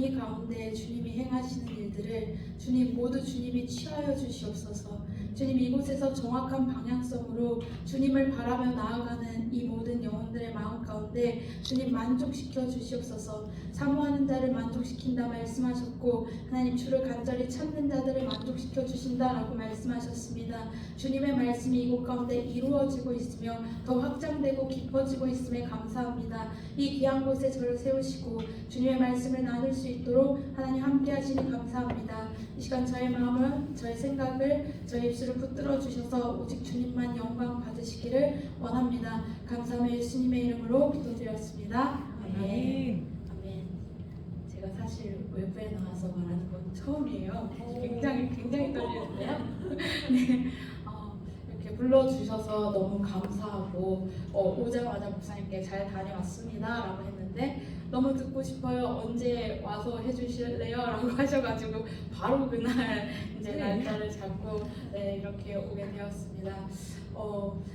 우리 가운데 주님이 행하시는 일들을 주님 모두 주님이 취하여 주시옵소서. 주님 이곳에서 정확한 방향성으로 주님을 바라며 나아가는 이 모든 영혼들의 마음 가운데 주님 만족시켜 주시옵소서. 사모하는 자를 만족시킨다 말씀하셨고 하나님 주를 간절히 찾는 자들을 만족시켜 주신다라고 말씀하셨습니다. 주님의 말씀이 이곳 가운데 이루어지고 있으며 더 확장되고 깊어지고 있음에 감사합니다. 이 귀한 곳에 저를 세우시고 주님의 말씀을 나눌 수 있도록 하나님 함께 하시니 감사합니다. 이 시간 저의 마음을, 저의 생각을, 저의 입술을 붙들어 주셔서 오직 주님만 영광 받으시기를 원합니다. 감사하며 예수님의 이름으로 기도드렸습니다. 아멘. 아멘. 제가 사실 외부에 나와서 말하는 건 처음이에요. 굉장히 떨리는데요. 네. 이렇게 불러주셔서 너무 감사하고 오자마자 목사님께 잘 다녀왔습니다 라고 했는데 너무 듣고 싶어요. 언제 와서 해주실래요? 라고 하셔가지고 바로 그날 이제 날짜를 잡고 이렇게 오게 되었습니다.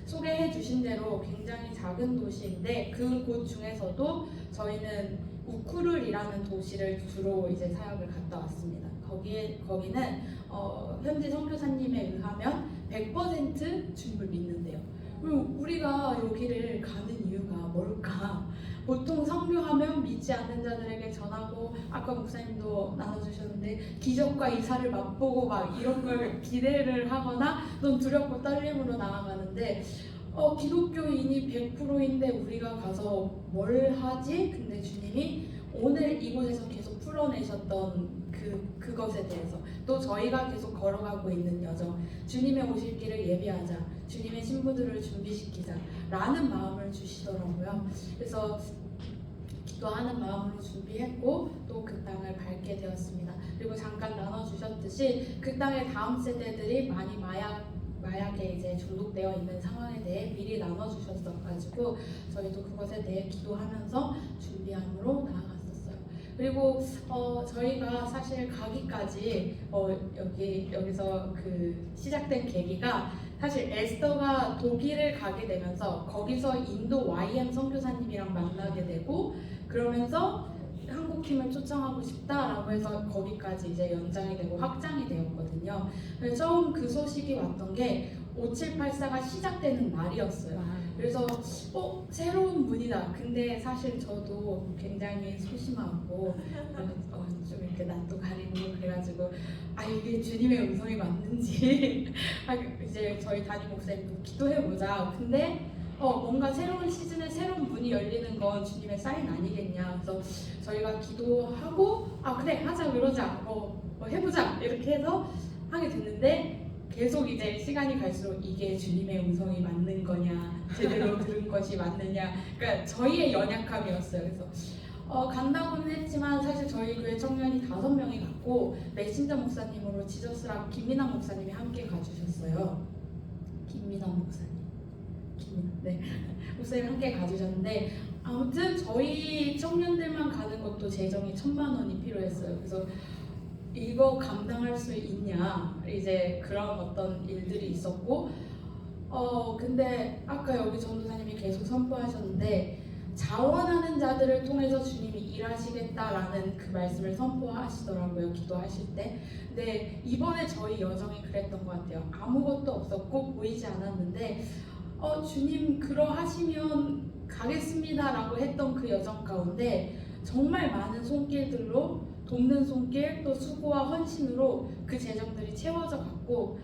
소개해 주신 대로 굉장히 작은 도시인데 그 곳 중에서도 저희는 우쿠룰이라는 도시를 주로 이제 사역을 갔다 왔습니다. 거기는 현지 선교사님에 의하면 100% 주님을 믿는데요. 그럼 우리가 여기를 가는 이유가 뭘까? 보통 선교하면 믿지 않는 자들에게 전하고 아까 목사님도 나눠주셨는데 기적과 이사를 맛보고 막 이런 걸 기대를 하거나 넌 두렵고 떨림으로 나아가는데 기독교인이 100%인데 우리가 가서 뭘 하지? 근데 주님이 오늘 이곳에서 계속 풀어내셨던 그것에 대해서 또 저희가 계속 걸어가고 있는 여정, 주님의 오실 길을 예비하자, 주님의 신부들을 준비시키자 라는 마음을 주시더라고요. 그래서 기도하는 마음으로 준비했고 또 그 땅을 밟게 되었습니다. 그리고 잠깐 나눠주셨듯이 그 땅의 다음 세대들이 많이 마약에 이제 중독되어 있는 상황에 대해 미리 나눠주셨어가지고 저희도 그것에 대해 기도하면서 준비함으로 나아갔었어요. 그리고 저희가 사실 가기까지 여기서 그 시작된 계기가 사실 에스더가 독일을 가게 되면서 거기서 인도 YM 선교사님이랑 만나게 되고 그러면서 한국팀을 초청하고 싶다라고 해서 거기까지 이제 연장이 되고 확장이 되었거든요. 처음 그 소식이 왔던 게 5784가 시작되는 날이었어요. 그래서 새로운 문이다. 근데 사실 저도 굉장히 소심하고 좀 이렇게 낯도 가리고 그래가지고 이게 주님의 음성이 맞는지 이제 저희 담임 목사님도 기도해보자. 근데 뭔가 새로운 시즌에 새로운 문이 열리는 건 주님의 사인 아니겠냐. 그래서 저희가 기도하고 그래 하자 그러자 해보자 이렇게 해서 하게 됐는데 계속 이제 시간이 갈수록 이게 주님의 음성이 맞는 거냐 제대로 들은 것이 맞느냐 그러니까 저희의 연약함이었어요. 그래서 간다고는 했지만 사실 저희 교회 청년이 5명이 갔고 메신저 목사님으로 지저스랑 김민환 목사님이 함께 가주셨어요. 김민환 목사님 네, 목사님 함께 가주셨는데 아무튼 저희 청년들만 가는 것도 재정이 1,000만 원이 필요했어요. 그래서 이거 감당할 수 있냐 이제 그런 어떤 일들이 있었고 근데 아까 여기 전도사님이 계속 선포하셨는데 자원하는 자들을 통해서 주님이 일하시겠다라는 그 말씀을 선포하시더라고요. 기도하실 때. 근데 이번에 저희 여정이 그랬던 것 같아요. 아무것도 없었고 보이지 않았는데 주님 그러하시면 가겠습니다 라고 했던 그 여정 가운데 정말 많은 손길들로 돕는 손길 또 수고와 헌신으로 그 재정들이 채워져 갔고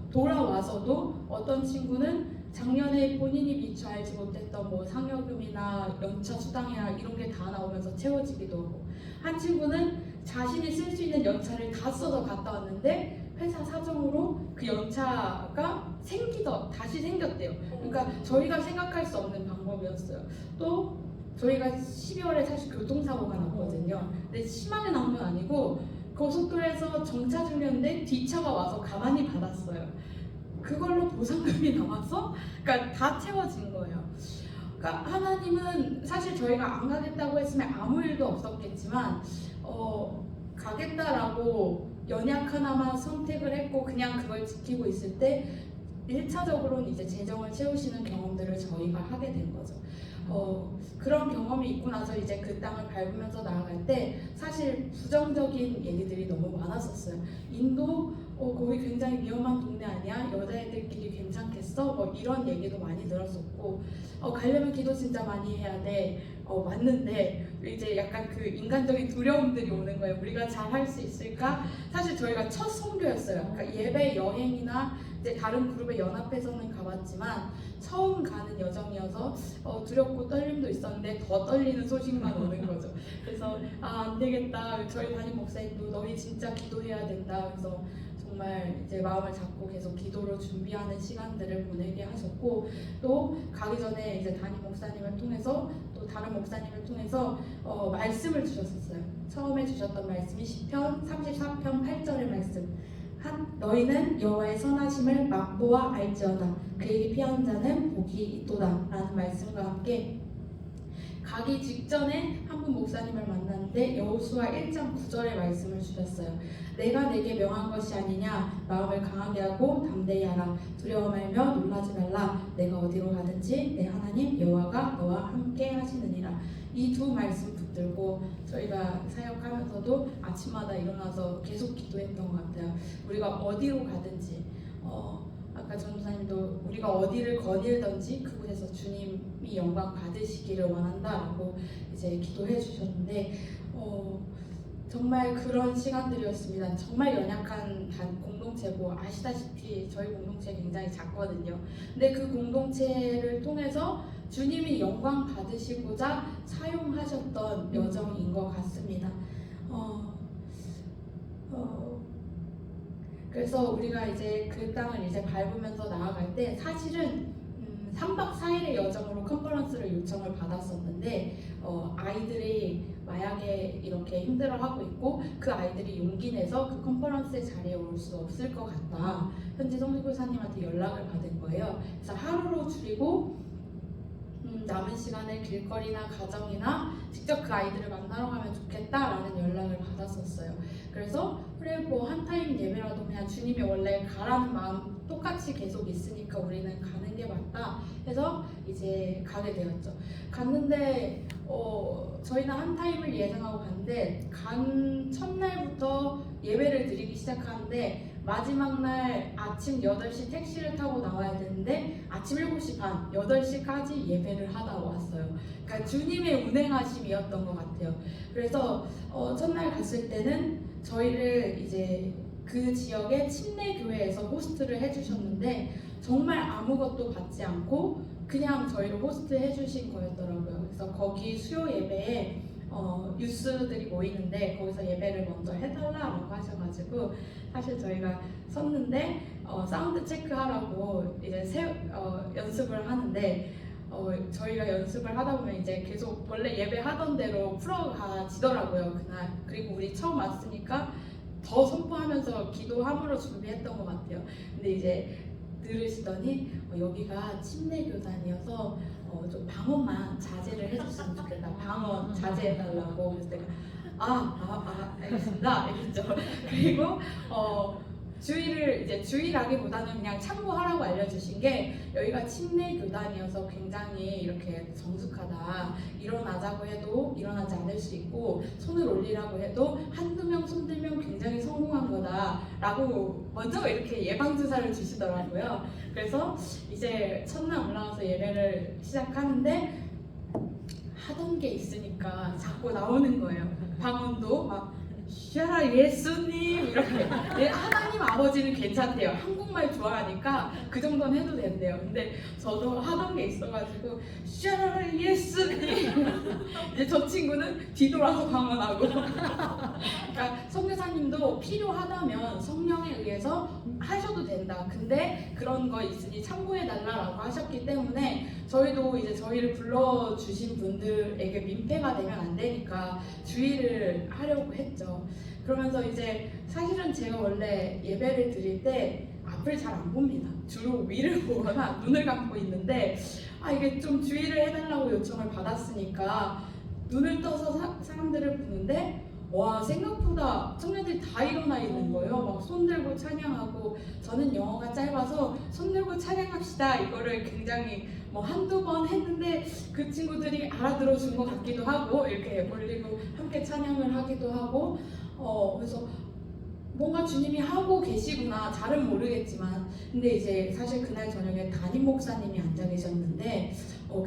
돌아와서도 어떤 친구는 작년에 본인이 미처 알지 못했던 뭐 상여금이나 연차 수당이나 이런 게 다 나오면서 채워지기도 하고 한 친구는 자신이 쓸 수 있는 연차를 다 써서 갔다 왔는데 회사 사정으로 그 연차가 다시 생겼대요. 그러니까 저희가 생각할 수 없는 방법이었어요. 또 저희가 12월에 사실 교통사고가 났거든요. 근데 심하게 난 건 아니고 고속도로에서 정차 중이었는데 뒷차가 와서 가만히 받았어요. 그걸로 보상금이 나와서 그러니까 다 채워진 거예요. 그러니까 하나님은 사실 저희가 안 가겠다고 했으면 아무 일도 없었겠지만 가겠다라고 연약 하나만 선택을 했고 그냥 그걸 지키고 있을 때 1차적으로는 이제 재정을 채우시는 경험들을 저희가 하게 된 거죠. 그런 경험이 있고 나서 이제 그 땅을 밟으면서 나아갈 때 사실 부정적인 얘기들이 너무 많았었어요. 인도 거기 굉장히 위험한 동네 아니야? 여자애들끼리 괜찮겠어? 뭐 이런 얘기도 많이 들었었고 가려면 기도 진짜 많이 해야 돼. 맞는데 이제 약간 그 인간적인 두려움들이 오는 거예요. 우리가 잘 할 수 있을까? 사실 저희가 첫 선교였어요. 그러니까 예배 여행이나 이제 다른 그룹에 연합해서는 가봤지만 처음 가는 여정이어서 두렵고 떨림도 있었는데 더 떨리는 소식만 오는 거죠. 그래서 안 되겠다. 저희 담임 목사님도 너희 진짜 기도해야 된다. 그래서 정말 이제 마음을 잡고 계속 기도로 준비하는 시간들을 보내게 하셨고, 또 가기 전에 이제 담임 목사님을 통해서 또 다른 목사님을 통해서 말씀을 주셨었어요. 처음에 주셨던 말씀이 시편 34편 8절의 말씀. 너희는 여호와의 선하심을 맛보아 알지어다. 그에게 피한 자는 복이 있도다 라는 말씀과 함께 가기 직전에 한 분 목사님을 만났는데 여호수아 1장 9절의 말씀을 주셨어요. 내가 내게 명한 것이 아니냐. 마음을 강하게 하고 담대히 하라. 두려워 말며 놀라지 말라. 내가 어디로 가든지 내 하나님 여호와가 너와 함께 하시느니라. 이 두 말씀 붙들고 저희가 사역하면서도 아침마다 일어나서 계속 기도했던 것 같아요. 우리가 어디로 가든지 아까 전도사님도 우리가 어디를 거닐든지 그곳에서 주님이 영광 받으시기를 원한다라고 이제 기도해 주셨는데 정말 그런 시간들이었습니다. 정말 연약한 공동체고 아시다시피 저희 공동체 굉장히 작거든요. 근데 그 공동체를 통해서 주님이 영광 받으시고자 사용하셨던 여정인 것 같습니다. 그래서 우리가 이제 그 땅을 이제 밟으면서 나아갈 때 사실은 3박 4일의 여정으로 컨퍼런스를 요청을 받았었는데 아이들이 마약에 이렇게 힘들어하고 있고 그 아이들이 용기 내서 그 컨퍼런스 자리에 올 수 없을 것 같다. 현지 선교사님한테 연락을 받은 거예요. 그래서 하루로 줄이고 남은 시간을 길거리나 가정이나 직접 그 아이들을 만나러 가면 좋겠다라는 연락을 받았었어요. 그래서 그래 뭐 한 타임 예배라도 그냥 주님이 원래 가라는 마음 똑같이 계속 있으니까 우리는 가는 게 맞다 해서 이제 가게 되었죠. 갔는데 저희는 한 타임을 예상하고 갔는데 간 첫날부터 예배를 드리기 시작하는데 마지막 날 아침 8시 택시를 타고 나와야 되는데 아침 7시 반, 8시까지 예배를 하다 왔어요. 그러니까 주님의 운행하심이었던 것 같아요. 그래서 첫날 갔을 때는 저희를 이제 그 지역의 침례교회에서 호스트를 해주셨는데 정말 아무것도 받지 않고 그냥 저희를 호스트 해주신 거였더라고요. 그래서 거기 수요 예배에 유스들이 모이는데 거기서 예배를 먼저 해달라고 하셔가지고 사실 저희가 섰는데 사운드 체크하라고 이제 연습을 하는데 저희가 연습을 하다 보면 이제 계속 원래 예배하던 대로 풀어가지더라고요 그날. 그리고 우리 처음 왔으니까 더 선포하면서 기도함으로 준비했던 것 같아요. 근데 이제 들으시더니 여기가 침례교단이어서 좀 방언만 자제를 해줬으면 좋겠다. 방언 자제해달라고. 그래서 내가 알겠습니다 이랬죠. 그리고 주의라기보다는 그냥 참고하라고 알려주신 게 여기가 침례교단이어서 굉장히 이렇게 정숙하다. 일어나자고 해도 일어나지 않을 수 있고 손을 올리라고 해도 한두 명 손들면 굉장히 성공한 거다 라고 먼저 이렇게 예방주사를 주시더라고요. 그래서 이제 첫날 올라가서 예배를 시작하는데 하던 게 있으니까 자꾸 나오는 거예요. 방언도 막 샤라 예수님 이렇게. 하나님 아버지는 괜찮대요. 한국말 좋아하니까 그 정도는 해도 된대요. 근데 저도 하던 게 있어가지고 샤라 예수님 이제 저 친구는 뒤돌아서 방언하고 그러니까 선교사님도 필요하다면 성령에 의해서 하셔도 된다. 근데 그런 거 있으니 참고해달라고 하셨기 때문에 저희도 이제 저희를 불러주신 분들에게 민폐가 되면 안 되니까 주의를 하려고 했죠. 그러면서 이제 사실은 제가 원래 예배를 드릴 때 앞을 잘 안 봅니다. 주로 위를 보거나 눈을 감고 있는데 이게 좀 주의를 해달라고 요청을 받았으니까 눈을 떠서 사람들을 보는데 와 생각보다 청년들이 다 일어나 있는 거예요. 막 손 들고 찬양하고 저는 영어가 짧아서 손 들고 찬양합시다 이거를 굉장히 뭐 한두 번 했는데 그 친구들이 알아들어 준 것 같기도 하고 이렇게 올리고 함께 찬양을 하기도 하고 그래서 뭔가 주님이 하고 계시구나. 잘은 모르겠지만 근데 이제 사실 그날 저녁에 담임 목사님이 앉아 계셨는데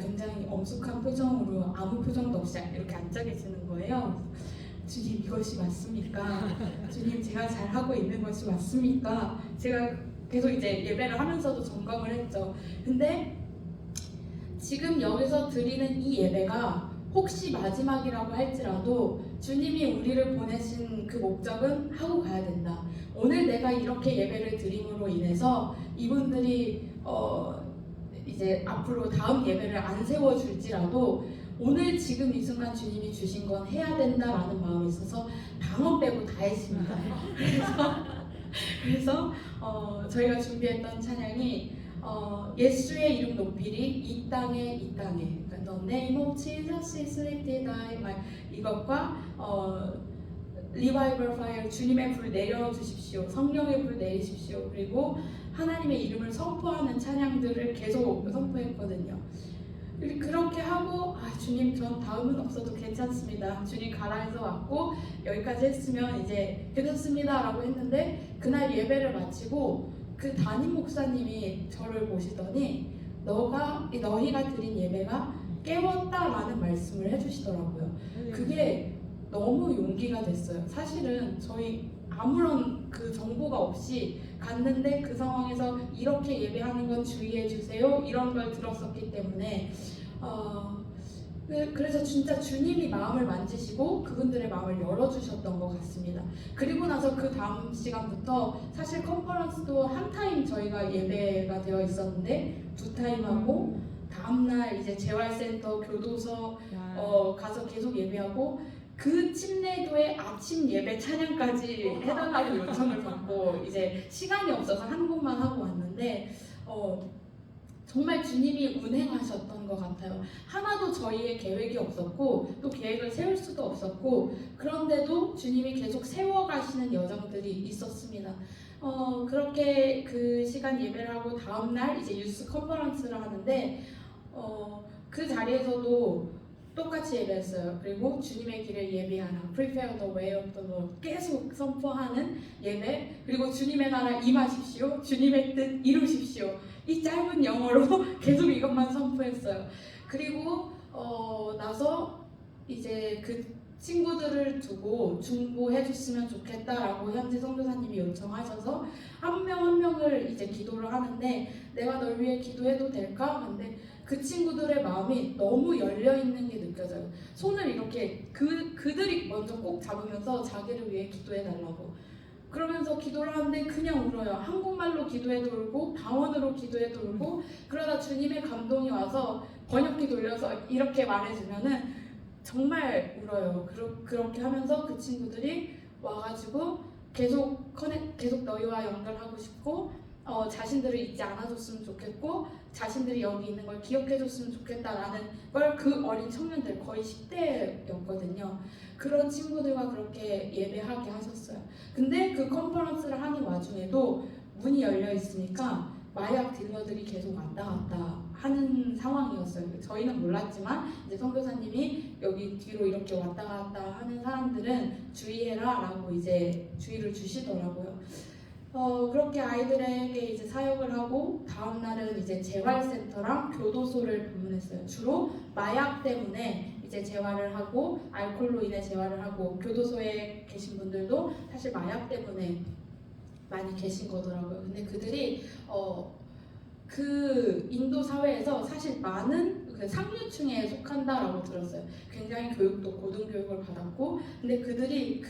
굉장히 엄숙한 표정으로 아무 표정도 없이 이렇게 앉아 계시는 거예요. 주님 이것이 맞습니까? 주님 제가 잘하고 있는 것이 맞습니까? 제가 계속 이제 예배를 하면서도 점검을 했죠. 근데 지금 여기서 드리는 이 예배가 혹시 마지막이라고 할지라도 주님이 우리를 보내신 그 목적은 하고 가야 된다. 오늘 내가 이렇게 예배를 드림으로 인해서 이분들이 이제 앞으로 다음 예배를 안 세워줄지라도 오늘 지금 이 순간 주님이 주신 건 해야 된다라는 마음이 있어서 방언 빼고 다 했습니다. 그래서 저희가 준비했던 찬양이 예수의 이름 높이리 이 땅에 그러니까 The name of Jesus is lifted high 이것과 Revival Fire 주님의 불 내려주십시오. 성령의 불 내리십시오. 그리고 하나님의 이름을 선포하는 찬양들을 계속 선포했거든요. 그렇게 하고 주님 전 다음은 없어도 괜찮습니다. 주님 가라 해서 왔고 여기까지 했으면 이제 괜찮습니다 라고 했는데 그날 예배를 마치고 그 담임 목사님이 저를 보시더니 너희가 드린 예배가 깨웠다라는 말씀을 해주시더라고요. 그게 너무 용기가 됐어요. 사실은 저희 아무런 그 정보가 없이 갔는데 그 상황에서 이렇게 예배하는 건 주의해 주세요 이런 걸 들었었기 때문에 그래서 진짜 주님이 마음을 만지시고 그분들의 마음을 열어주셨던 것 같습니다. 그리고 나서 그 다음 시간부터 사실 컨퍼런스도 한 타임 저희가 예배가 되어 있었는데 두 타임 하고 다음날 이제 재활센터 교도소 가서 계속 예배하고 그 침례교회 아침 예배 찬양까지 해달라고 요청을 받고 이제 시간이 없어서 한 곡만 하고 왔는데 정말 주님이 운행하셨던 것 같아요. 하나도 저희의 계획이 없었고 또 계획을 세울 수도 없었고 그런데도 주님이 계속 세워가시는 여정들이 있었습니다. 그렇게 그 시간 예배를 하고 다음날 이제 유스 컨퍼런스를 하는데 그 자리에서도 똑같이 예배했어요. 그리고 주님의 길을 예비하라, Prepare the way of the Lord 계속 선포하는 예배. 그리고 주님의 나라 임하십시오, 주님의 뜻 이루십시오. 이 짧은 영어로 계속 이것만 선포했어요. 그리고 나서 이제 그 친구들을 두고 중보해 줬으면 좋겠다라고 현지 선교사님이 요청하셔서 한 명 한 명을 이제 기도를 하는데 내가 널 위해 기도해도 될까? 근데 그 친구들의 마음이 너무 열려 있는 게 느껴져요. 손을 이렇게 그들이 먼저 꼭 잡으면서 자기를 위해 기도해 달라고 그러면서 기도를 하는데 그냥 울어요. 한국말로 기도해도 울고 방언으로 기도해도 울고 그러다 주님의 감동이 와서 번역기 돌려서 이렇게 말해주면은 정말 울어요. 그렇게 하면서 그 친구들이 와가지고 계속 너희와 연결하고 싶고 자신들을 잊지 않아줬으면 좋겠고 자신들이 여기 있는 걸 기억해줬으면 좋겠다라는 걸 그 어린 청년들 거의 10대였거든요. 그런 친구들과 그렇게 예배하게 하셨어요. 근데 그 컨퍼런스를 하는 와중에도 문이 열려 있으니까 마약 딜러들이 계속 왔다 갔다 하는 상황이었어요. 저희는 몰랐지만 이제 선교사님이 여기 뒤로 이렇게 왔다 갔다 하는 사람들은 주의해라 라고 이제 주의를 주시더라고요. 그렇게 아이들에게 이제 사역을 하고 다음 날은 이제 재활센터랑 교도소를 방문했어요. 주로 마약 때문에 이제 재활을 하고 알코올로 인해 재활을 하고 교도소에 계신 분들도 사실 마약 때문에 많이 계신 거더라고요. 근데 그들이 그 인도 사회에서 사실 많은 그 상류층에 속한다라고 들었어요. 굉장히 교육도 고등교육을 받았고, 근데 그들이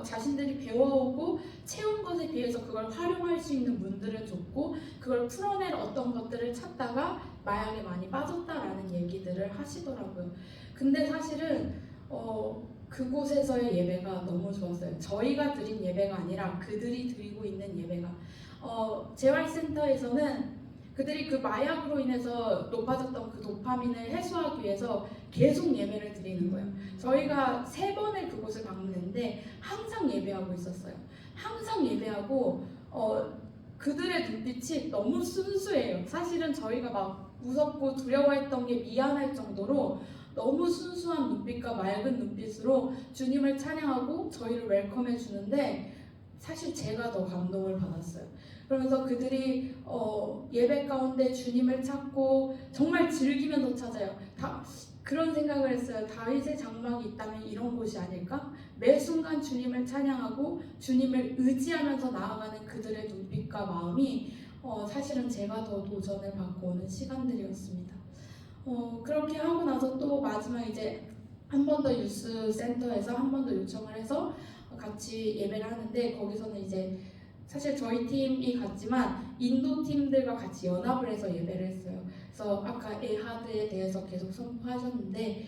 자신들이 배워오고 채운 것에 비해서 그걸 활용할 수 있는 문들은 좁고 그걸 풀어낼 어떤 것들을 찾다가 마약에 많이 빠졌다라는 얘기들을 하시더라고요. 근데 사실은 그곳에서의 예배가 너무 좋았어요. 저희가 드린 예배가 아니라 그들이 드리고 있는 예배가 재활센터에서는 그들이 그 마약으로 인해서 높아졌던 그 도파민을 해소하기 위해서 계속 예배를 드리는 거예요. 저희가 3번을 그곳을 방문했는데 항상 예배하고 있었어요. 항상 예배하고 그들의 눈빛이 너무 순수해요. 사실은 저희가 막 무섭고 두려워했던 게 미안할 정도로 너무 순수한 눈빛과 맑은 눈빛으로 주님을 찬양하고 저희를 웰컴해 주는데 사실 제가 더 감동을 받았어요. 그러면서 그들이 예배 가운데 주님을 찾고 정말 즐기면서 찾아요. 그런 생각을 했어요. 다윗의 장막이 있다면 이런 곳이 아닐까? 매 순간 주님을 찬양하고 주님을 의지하면서 나아가는 그들의 눈빛과 마음이 사실은 제가 더 도전을 받고 오는 시간들이었습니다. 그렇게 하고 나서 또 마지막 이제 한 번 더 유스 센터에서 한 번 더 요청을 해서 같이 예배를 하는데 거기서는 이제 사실 저희 팀이 같지만 인도 팀들과 같이 연합을 해서 예배를 했어요. 그래서 아까 에하드에 대해서 계속 선포하셨는데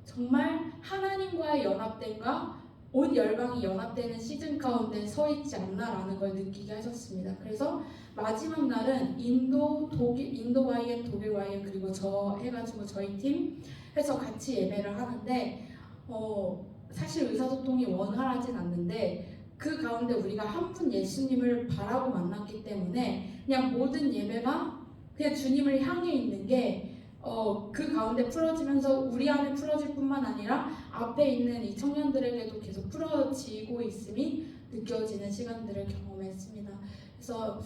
정말 하나님과의 연합됨과 온 열방이 연합되는 시즌 가운데 서 있지 않나라는 걸 느끼게 하셨습니다. 그래서 마지막 날은 인도 YM, 독일 YM 그리고 저 해가지고 저희 팀 해서 같이 예배를 하는데 사실 의사소통이 원활하진 않는데 그 가운데 우리가 한 분 예수님을 바라고 만났기 때문에 그냥 모든 예배가 그냥 주님을 향해 있는 게 그 가운데 풀어지면서 우리 안에 풀어질 뿐만 아니라 앞에 있는 이 청년들에게도 계속 풀어지고 있음이 느껴지는 시간들을 경험했습니다. 그래서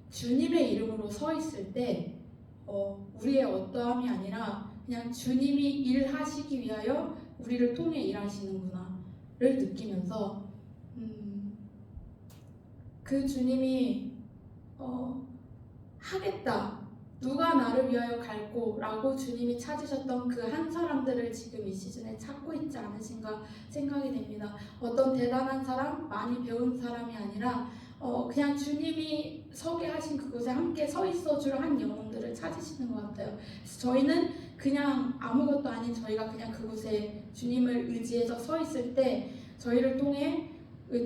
주님의 이름으로 서 있을 때 우리의 어떠함이 아니라 그냥 주님이 일하시기 위하여 우리를 통해 일하시는구나를 느끼면서 그 주님이 하겠다. 누가 나를 위하여 갈고 라고 주님이 찾으셨던 그 한 사람들을 지금 이 시즌에 찾고 있지 않으신가 생각이 됩니다. 어떤 대단한 사람, 많이 배운 사람이 아니라 그냥 주님이 서게 하신 그곳에 함께 서 있어 줄 한 영혼들을 찾으시는 것 같아요. 그래서 저희는 그냥 아무것도 아닌 저희가 그냥 그곳에 주님을 의지해서 서 있을 때 저희를 통해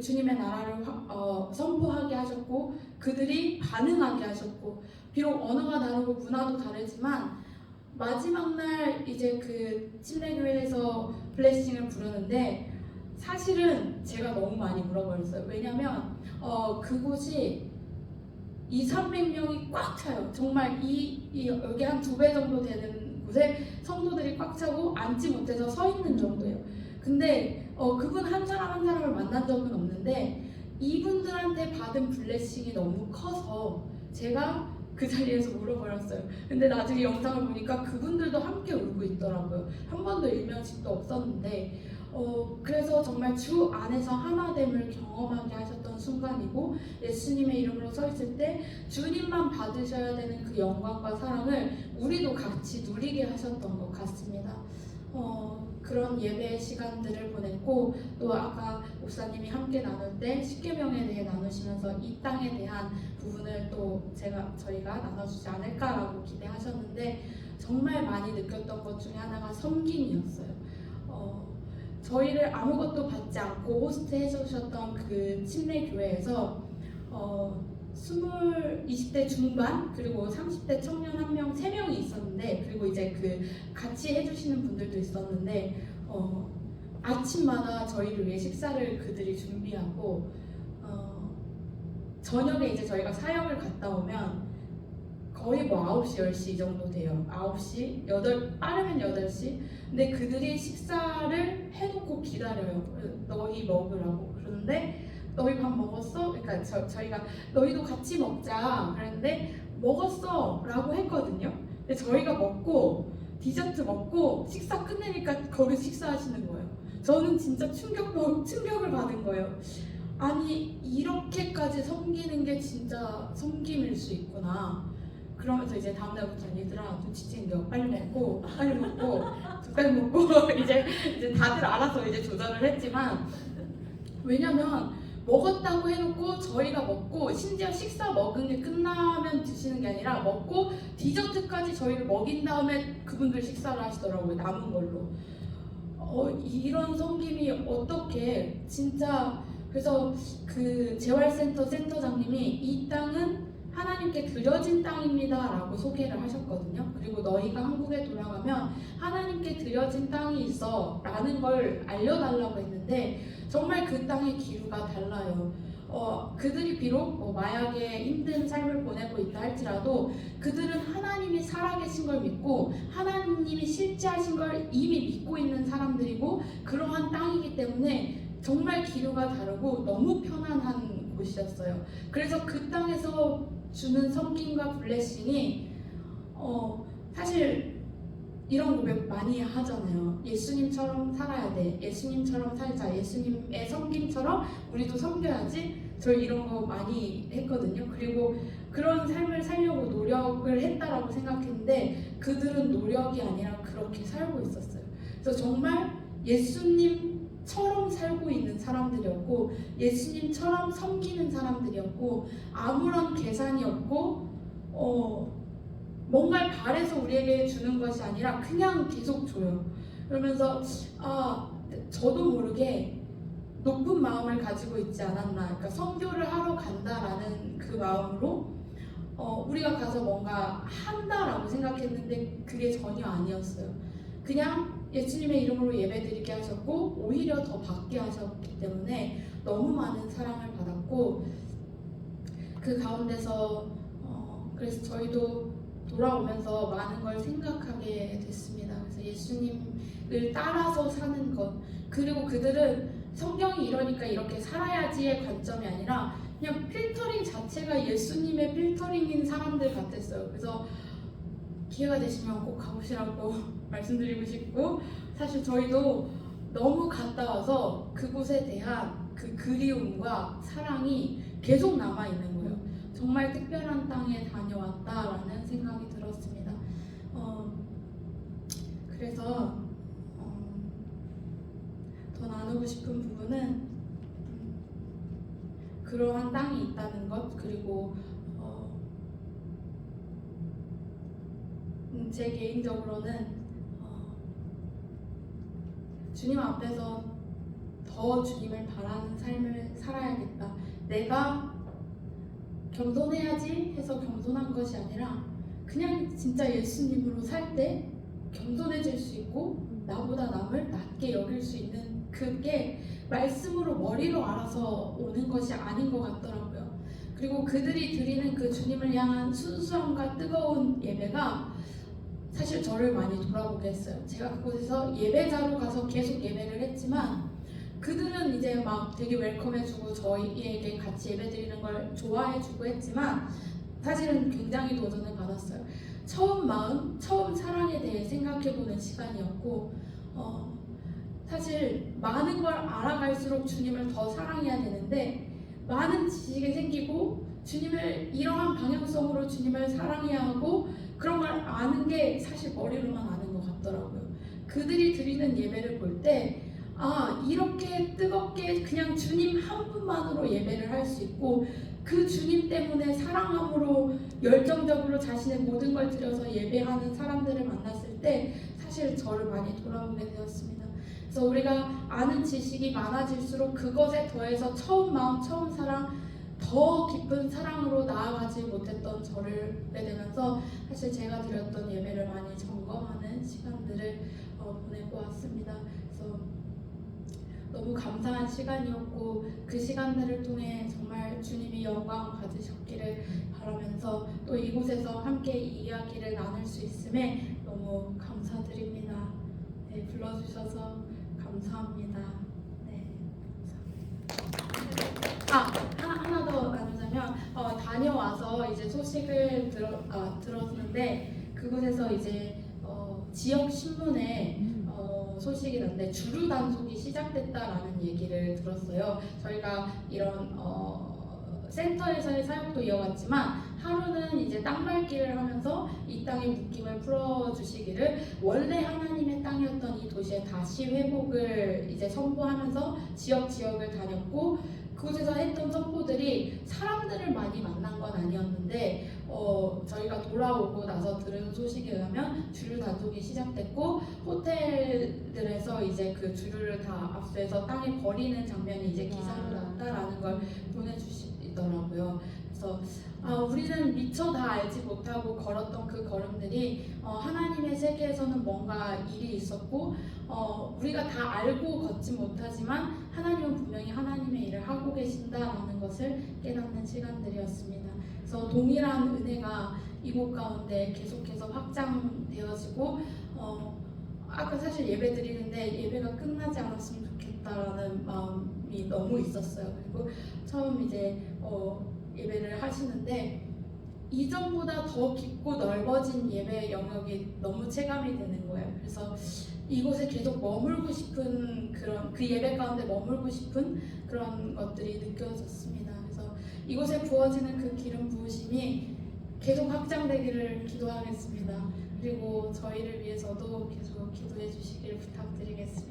주님의 나라를 선포하게 하셨고 그들이 반응하게 하셨고 비록 언어가 다르고 문화도 다르지만 마지막 날 이제 그 침례교회에서 블레싱을 부르는데 사실은 제가 너무 많이 물어버렸어요. 왜냐면 그곳이 200~300명이 꽉 차요. 정말 여기 한 2배 정도 되는 곳에 성도들이 꽉 차고 앉지 못해서 서 있는 정도예요. 근데 그분 한 사람 한 사람을 만난 적은 없는데 이분들한테 받은 블레싱이 너무 커서 제가 그 자리에서 울어버렸어요. 근데 나중에 영상을 보니까 그분들도 함께 울고 있더라고요. 한 번도 일면식도 없었는데 그래서 정말 주 안에서 하나됨을 경험하게 하셨던 순간이고 예수님의 이름으로 서 있을 때 주님만 받으셔야 되는 그 영광과 사랑을 우리도 같이 누리게 하셨던 것 같습니다. 그런 예배 시간들을 보냈고 또 아까 목사님이 함께 나눌 때 십계명에 대해 나누시면서 이 땅에 대한 부분을 또 저희가 나눠주지 않을까라고 기대하셨는데 정말 많이 느꼈던 것 중에 하나가 섬김이었어요. 저희를 아무것도 받지 않고 호스트 해주셨던 그 침례교회에서 20대 중반 그리고 30대 청년 3명이 있었는데 그리고 이제 그 같이 해주시는 분들도 있었는데 아침마다 저희를 위해 식사를 그들이 준비하고 저녁에 이제 저희가 사역을 갔다 오면 거의 뭐 9시, 10시 이 정도 돼요. 9시, 빠르면 8시. 근데 그들이 식사를 해놓고 기다려요. 너희 먹으라고. 그러는데 너희 밥 먹었어? 그러니까 저희가 너희도 같이 먹자 그랬는데 먹었어 라고 했거든요. 근데 저희가 먹고 디저트 먹고 식사 끝내니까 거기서 식사하시는 거예요. 저는 진짜 충격을 받은 거예요. 아니 이렇게까지 섬기는 게 진짜 섬김일 수 있구나. 그러면서 이제 다음날부터 얘들아 눈치 챙겨 빨리 먹고 두 먹고 이제 다들 알아서 이제 조절을 했지만 왜냐면 먹었다고 해놓고 저희가 먹고 심지어 식사 먹은 게 끝나면 드시는 게 아니라 먹고 디저트까지 저희를 먹인 다음에 그분들 식사를 하시더라고요. 남은 걸로. 이런 섬김이 어떻게 진짜 그래서 그 재활센터 센터장님이 이 땅은 하나님께 드려진 땅입니다 라고 소개를 하셨거든요. 그리고 너희가 한국에 돌아가면 하나님께 드려진 땅이 있어 라는 걸 알려달라고 했는데 정말 그 땅의 기류가 달라요. 그들이 비록 마약에 힘든 삶을 보내고 있다 할지라도 그들은 하나님이 살아계신 걸 믿고 하나님이 실제하신 걸 이미 믿고 있는 사람들이고 그러한 땅이기 때문에 정말 기류가 다르고 너무 편안한 곳이었어요. 그래서 그 땅에서 주는 섬김과 블레싱이 사실 이런 고백 많이 하잖아요. 예수님처럼 살아야 돼. 예수님처럼 살자. 예수님의 섬김처럼 우리도 섬겨야지. 저 이런 거 많이 했거든요. 그리고 그런 삶을 살려고 노력을 했다라고 생각했는데 그들은 노력이 아니라 그렇게 살고 있었어요. 그래서 정말 예수님처럼 살고 있는 사람들이었고 예수님처럼 섬기는 사람들이었고 아무런 계산이 없고 뭔가를 바래서 우리에게 주는 것이 아니라 그냥 계속 줘요. 그러면서 저도 모르게 높은 마음을 가지고 있지 않았나. 그러니까 선교를 하러 간다라는 그 마음으로 우리가 가서 뭔가 한다라고 생각했는데 그게 전혀 아니었어요. 그냥 예수님의 이름으로 예배드리게 하셨고 오히려 더 받게 하셨기 때문에 너무 많은 사랑을 받았고 그 가운데서 그래서 저희도 돌아오면서 많은 걸 생각하게 됐습니다. 그래서 예수님을 따라서 사는 것, 그리고 그들은 성경이 이러니까 이렇게 살아야지의 관점이 아니라 그냥 필터링 자체가 예수님의 필터링인 사람들 같았어요. 그래서 기회가 되시면 꼭 가보시라고 말씀드리고 싶고 사실 저희도 너무 갔다 와서 그곳에 대한 그 그리움과 사랑이 계속 남아있는 거예요. 정말 특별한 땅에 다녀왔다라는 생각이 들었습니다. 그래서 더 나누고 싶은 부분은 그러한 땅이 있다는 것 그리고 제 개인적으로는 주님 앞에서 더 주님을 바라는 삶을 살아야겠다. 내가 겸손해야지 해서 겸손한 것이 아니라 그냥 진짜 예수님으로 살 때 겸손해질 수 있고 나보다 남을 낮게 여길 수 있는 그게 말씀으로 머리로 알아서 오는 것이 아닌 것 같더라고요. 그리고 그들이 드리는 그 주님을 향한 순수함과 뜨거운 예배가 사실 저를 많이 돌아보게 했어요. 제가 그곳에서 예배자로 가서 계속 예배를 했지만 그들은 이제 막 되게 웰컴해주고 저희에게 같이 예배드리는 걸 좋아해주고 했지만 사실은 굉장히 도전을 받았어요. 처음 마음, 처음 사랑에 대해 생각해보는 시간이었고 사실 많은 걸 알아갈수록 주님을 더 사랑해야 되는데 많은 지식이 생기고 주님을 이러한 방향성으로 주님을 사랑해야 하고 그런 걸 아는 게 사실 머리로만 아는 것 같더라고요. 그들이 드리는 예배를 볼 때 이렇게 뜨겁게 그냥 주님 한 분만으로 예배를 할 수 있고 그 주님 때문에 사랑함으로 열정적으로 자신의 모든 걸 들여서 예배하는 사람들을 만났을 때 사실 저를 많이 돌아보게 되었습니다. 그래서 우리가 아는 지식이 많아질수록 그것에 더해서 처음 마음, 처음 사랑, 더 깊은 사랑으로 나아가지 못했던 저를 보게 되면서 사실 제가 드렸던 예배를 많이 점검하는 시간들을 보내고 왔습니다. 그래서 너무 감사한 시간이었고 그 시간들을 통해 정말 주님이 영광 받으셨기를 바라면서 또 이곳에서 함께 이 이야기를 나눌 수 있음에 너무 감사드립니다. 네, 불러주셔서 감사합니다. 네, 감사합니다. 하나 더 나누자면 다녀와서 이제 소식을 들었는데 그곳에서 이제 지역 신문에 소식이 났는데 주류 단속이 시작됐다라는 얘기를 들었어요. 저희가 이런 센터에서의 사역도 이어갔지만 하루는 이제 땅 밟기를 하면서 이 땅의 묶임을 풀어주시기를 원래 하나님의 땅이었던 이 도시에 다시 회복을 이제 선포하면서 지역을 다녔고 그곳에서 했던 선포들이 사람들을 많이 만난 건 아니었는데 저희가 돌아오고 나서 들은 소식에 의하면 주류 단속이 시작됐고 호텔들에서 이제 그 주류를 다 압수해서 땅에 버리는 장면이 이제 기사로 났다라는 걸 보내주시더라고요. 그래서 우리는 미처 다 알지 못하고 걸었던 그 걸음들이 하나님의 세계에서는 뭔가 일이 있었고 우리가 다 알고 걷지 못하지만 하나님은 분명히 하나님의 일을 하고 계신다라는 것을 깨닫는 시간들이었습니다. 그래서 동일한 은혜가 이곳 가운데 계속해서 확장되어지고 아까 사실 예배 드리는데 예배가 끝나지 않았으면 좋겠다라는 마음이 너무 있었어요. 그리고 처음 이제 예배를 하시는데 이전보다 더 깊고 넓어진 예배 영역이 너무 체감이 되는 거예요. 그래서 이곳에 계속 머물고 싶은 그 예배 가운데 머물고 싶은 그런 것들이 느껴졌습니다. 그래서 이곳에 부어지는 그 기름 부으심이 계속 확장되기를 기도하겠습니다. 그리고 저희를 위해서도 계속 기도해 주시길 부탁드리겠습니다.